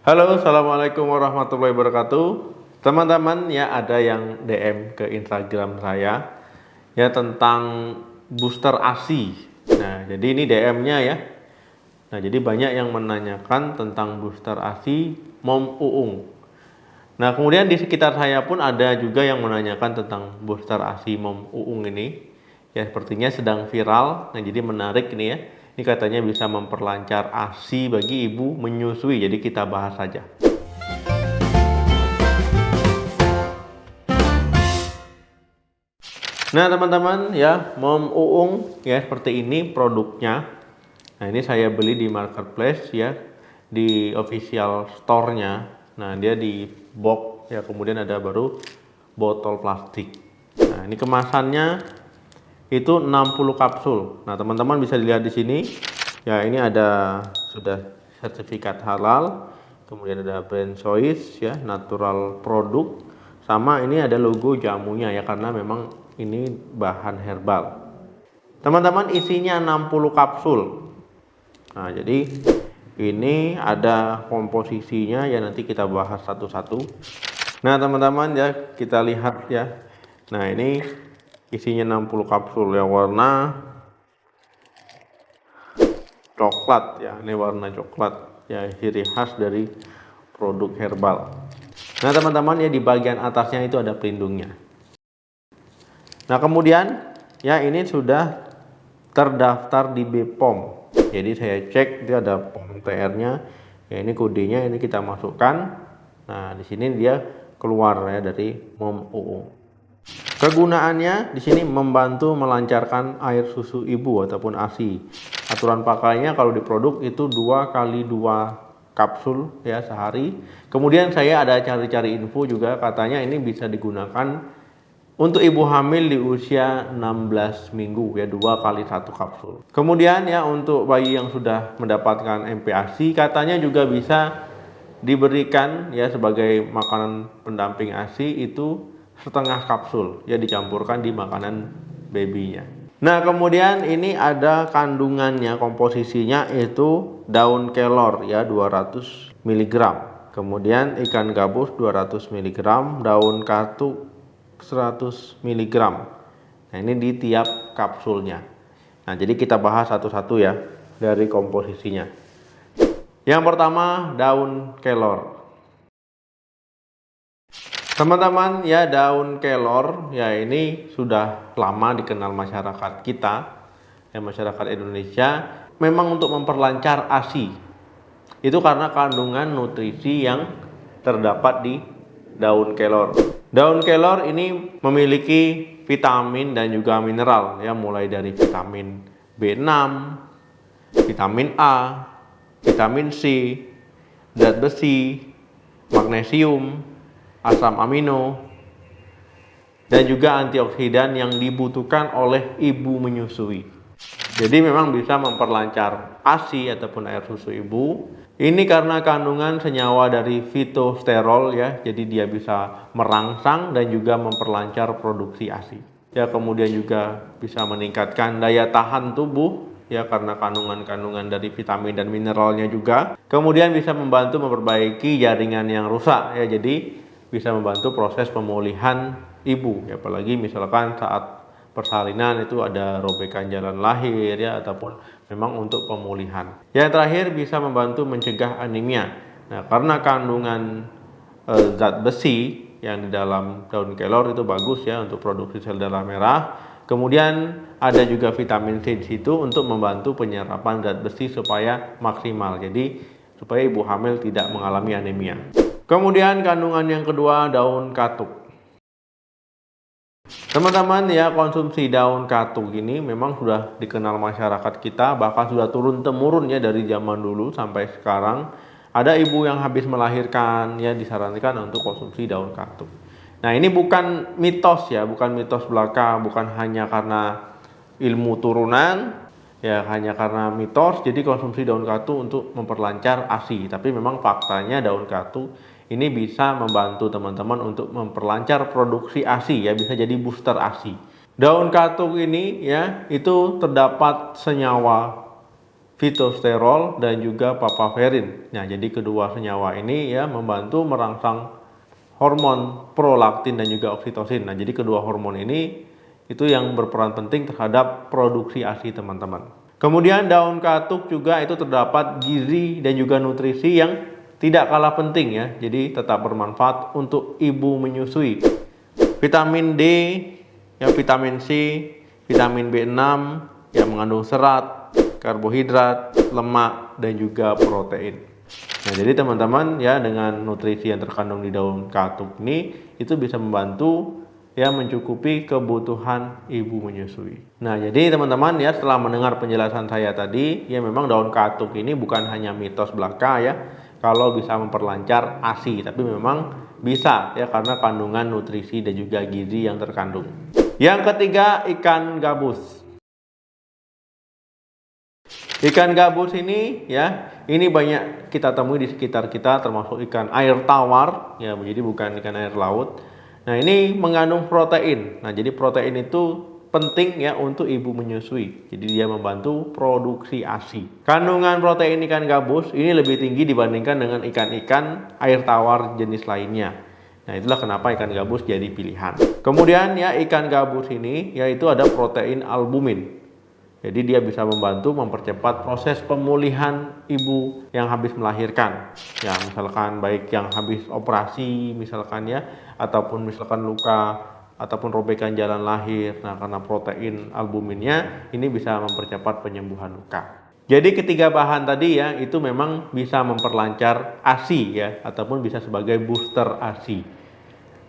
Halo, assalamualaikum warahmatullahi wabarakatuh. Teman-teman ya, ada yang DM ke Instagram saya ya tentang booster ASI. Nah, jadi ini DM-nya ya. Nah, jadi banyak yang menanyakan tentang booster ASI Mom Uung. Nah, kemudian di sekitar saya pun ada juga yang menanyakan tentang booster ASI Mom Uung ini. Ya, sepertinya sedang viral. Nah, jadi menarik ini ya. Ini katanya bisa memperlancar ASI bagi ibu menyusui. Jadi kita bahas saja. Nah, teman-teman ya, Mom Uung ya seperti ini produknya. Nah, ini saya beli di marketplace ya, di official store-nya. Nah, dia di box ya, kemudian ada baru botol plastik. Nah, ini kemasannya itu 60 kapsul. Nah, teman-teman bisa dilihat di sini. Ya, ini ada sudah sertifikat halal. Kemudian ada brand choice ya, natural produk. Sama ini ada logo jamunya ya, karena memang ini bahan herbal. Teman-teman, isinya 60 kapsul. Nah, jadi ini ada komposisinya ya, nanti kita bahas satu-satu. Nah, teman-teman ya, kita lihat ya. Nah, ini isinya 60 kapsul ya, warna coklat ya. Ini warna coklat ya, ciri khas dari produk herbal. Nah, teman-teman ya, di bagian atasnya itu ada pelindungnya. Nah, kemudian ya, ini sudah terdaftar di BPOM. Jadi saya cek, itu ada POM TR-nya. Ya, ini kodenya, ini kita masukkan. Nah, di sini dia keluar ya dari Mom Uung. Kegunaannya di sini membantu melancarkan air susu ibu ataupun ASI. Aturan pakainya kalau di produk itu 2 kali 2 kapsul ya sehari. Kemudian saya ada cari-cari info juga, katanya ini bisa digunakan untuk ibu hamil di usia 16 minggu ya, 2 kali 1 kapsul. Kemudian ya, untuk bayi yang sudah mendapatkan MPASI katanya juga bisa diberikan ya sebagai makanan pendamping ASI itu setengah kapsul ya, dicampurkan di makanan babynya. Nah, kemudian ini ada kandungannya, komposisinya itu daun kelor ya 200 mg. Kemudian ikan gabus 200 mg, daun katuk 100 mg. Nah, ini di tiap kapsulnya. Nah, jadi kita bahas satu-satu ya dari komposisinya. Yang pertama, daun kelor. Teman-teman ya, daun kelor ya ini sudah lama dikenal masyarakat kita ya, masyarakat Indonesia, memang untuk memperlancar ASI. Itu karena kandungan nutrisi yang terdapat di daun kelor. Daun kelor ini memiliki vitamin dan juga mineral ya, mulai dari vitamin B6, vitamin A, vitamin C, zat besi, magnesium, asam amino, dan juga antioksidan yang dibutuhkan oleh ibu menyusui. Jadi memang bisa memperlancar ASI ataupun air susu ibu. Ini karena kandungan senyawa dari fitosterol ya, jadi dia bisa merangsang dan juga memperlancar produksi ASI. Ya, kemudian juga bisa meningkatkan daya tahan tubuh ya, karena kandungan-kandungan dari vitamin dan mineralnya juga. Kemudian bisa membantu memperbaiki jaringan yang rusak ya, jadi bisa membantu proses pemulihan ibu ya, apalagi misalkan saat persalinan itu ada robekan jalan lahir ya, ataupun memang untuk pemulihan. Yang terakhir, bisa membantu mencegah anemia. Nah, karena kandungan zat besi yang di dalam daun kelor itu bagus ya untuk produksi sel darah merah. Kemudian ada juga vitamin C di situ untuk membantu penyerapan zat besi supaya maksimal. Jadi supaya ibu hamil tidak mengalami anemia. Kemudian kandungan yang kedua, daun katuk. Teman-teman ya, konsumsi daun katuk ini memang sudah dikenal masyarakat kita, bahkan sudah turun-temurun ya dari zaman dulu sampai sekarang. Ada ibu yang habis melahirkan ya disarankan untuk konsumsi daun katuk. Nah, ini bukan mitos ya, bukan mitos belaka, bukan hanya karena ilmu turunan ya, hanya karena mitos jadi konsumsi daun katuk untuk memperlancar ASI. Tapi memang faktanya daun katuk ini bisa membantu teman-teman untuk memperlancar produksi ASI ya, bisa jadi booster ASI. Daun katuk ini ya, itu terdapat senyawa fitosterol dan juga papaverin. Nah, jadi kedua senyawa ini ya membantu merangsang hormon prolaktin dan juga oksitosin. Nah, jadi kedua hormon ini itu yang berperan penting terhadap produksi ASI, teman-teman. Kemudian daun katuk juga itu terdapat gizi dan juga nutrisi yang tidak kalah penting ya. Jadi tetap bermanfaat untuk ibu menyusui. Vitamin D, ya vitamin C, vitamin B6 yang mengandung serat, karbohidrat, lemak dan juga protein. Nah, jadi teman-teman ya, dengan nutrisi yang terkandung di daun katuk ini itu bisa membantu ya mencukupi kebutuhan ibu menyusui. Nah, jadi teman-teman ya, setelah mendengar penjelasan saya tadi, ya memang daun katuk ini bukan hanya mitos belaka ya kalau bisa memperlancar ASI, tapi memang bisa ya karena kandungan nutrisi dan juga gizi yang terkandung. Yang ketiga, ikan gabus. Ikan gabus ini ya, ini banyak kita temui di sekitar kita, termasuk ikan air tawar ya, jadi bukan ikan air laut. Nah, ini mengandung protein. Nah, jadi protein itu penting ya untuk ibu menyusui. Jadi dia membantu produksi ASI. Kandungan protein ikan gabus ini lebih tinggi dibandingkan dengan ikan-ikan air tawar jenis lainnya. Nah, itulah kenapa ikan gabus jadi pilihan. Kemudian ya, ikan gabus ini yaitu ada protein albumin. Jadi dia bisa membantu mempercepat proses pemulihan ibu yang habis melahirkan. Ya, misalkan baik yang habis operasi misalkan ya, ataupun misalkan luka ataupun robekan jalan lahir. Nah, karena protein albuminnya ini bisa mempercepat penyembuhan luka. Jadi ketiga bahan tadi ya itu memang bisa memperlancar ASI ya, ataupun bisa sebagai booster ASI.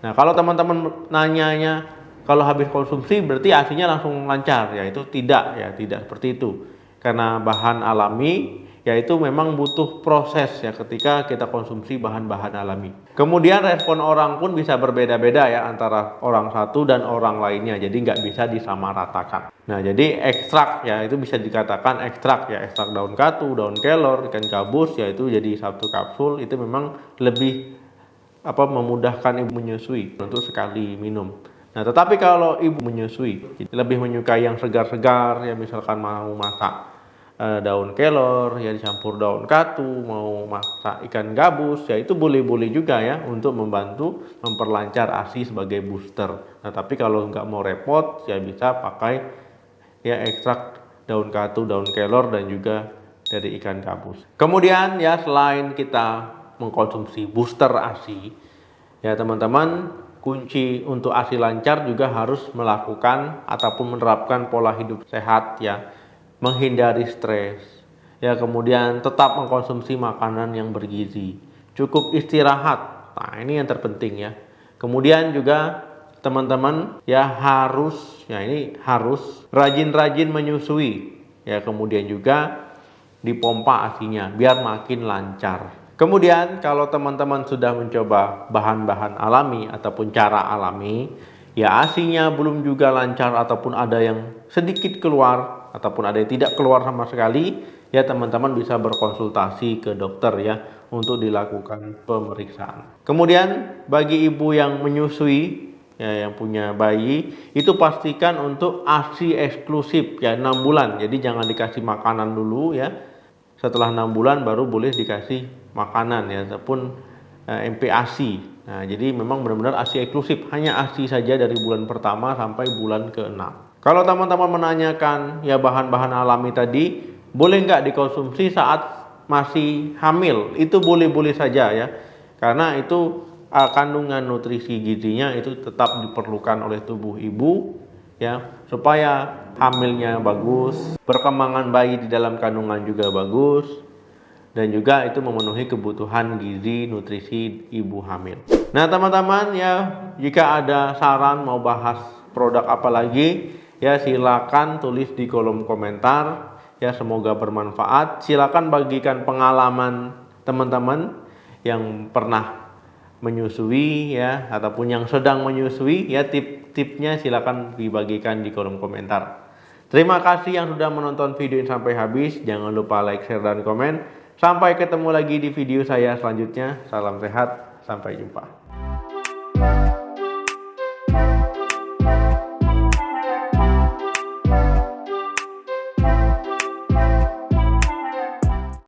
Nah, kalau teman-teman nanyanya kalau habis konsumsi berarti ASINya langsung lancar, ya itu tidak seperti itu. Karena bahan alami yaitu memang butuh proses ya ketika kita konsumsi bahan-bahan alami. Kemudian respon orang pun bisa berbeda-beda ya antara orang satu dan orang lainnya, jadi nggak bisa disamaratakan. Nah, jadi ekstrak ya itu bisa dikatakan ekstrak ya, ekstrak daun katu, daun kelor, ikan gabus ya itu jadi satu kapsul itu memang lebih memudahkan ibu menyusui untuk sekali minum. Nah, tetapi kalau ibu menyusui lebih menyukai yang segar-segar ya, misalkan mau masak daun kelor ya dicampur daun katu, mau masak ikan gabus ya itu boleh-boleh juga ya untuk membantu memperlancar ASI sebagai booster. Nah, tapi kalau nggak mau repot ya bisa pakai ya ekstrak daun katu, daun kelor dan juga dari ikan gabus. Kemudian ya selain kita mengkonsumsi booster ASI ya teman-teman, kunci untuk ASI lancar juga harus melakukan ataupun menerapkan pola hidup sehat ya, menghindari stres ya, kemudian tetap mengkonsumsi makanan yang bergizi, cukup istirahat. Nah, ini yang terpenting ya. Kemudian juga teman-teman ya harus rajin-rajin menyusui ya, kemudian juga dipompa ASINya biar makin lancar. Kemudian kalau teman-teman sudah mencoba bahan-bahan alami ataupun cara alami, ya ASINya belum juga lancar ataupun ada yang sedikit keluar ataupun ada yang tidak keluar sama sekali, ya teman-teman bisa berkonsultasi ke dokter ya untuk dilakukan pemeriksaan. Kemudian bagi ibu yang menyusui ya, yang punya bayi, itu pastikan untuk ASI eksklusif ya 6 bulan. Jadi jangan dikasih makanan dulu ya. Setelah 6 bulan baru boleh dikasih makanan ya ataupun MPASI. Nah, jadi memang benar-benar ASI eksklusif, hanya ASI saja dari bulan pertama sampai bulan ke-6. Kalau teman-teman menanyakan ya bahan-bahan alami tadi boleh nggak dikonsumsi saat masih hamil, itu boleh-boleh saja ya, karena itu kandungan nutrisi gizinya itu tetap diperlukan oleh tubuh ibu ya, supaya hamilnya bagus, perkembangan bayi di dalam kandungan juga bagus, dan juga itu memenuhi kebutuhan gizi nutrisi ibu hamil. Nah teman-teman ya, jika ada saran mau bahas produk apa lagi ya silakan tulis di kolom komentar ya, semoga bermanfaat. Silakan bagikan pengalaman teman-teman yang pernah menyusui ya ataupun yang sedang menyusui ya, tip-tipnya silakan dibagikan di kolom komentar. Terima kasih yang sudah menonton video ini sampai habis. Jangan lupa like, share, dan komen. Sampai ketemu lagi di video saya selanjutnya. Salam sehat, sampai jumpa.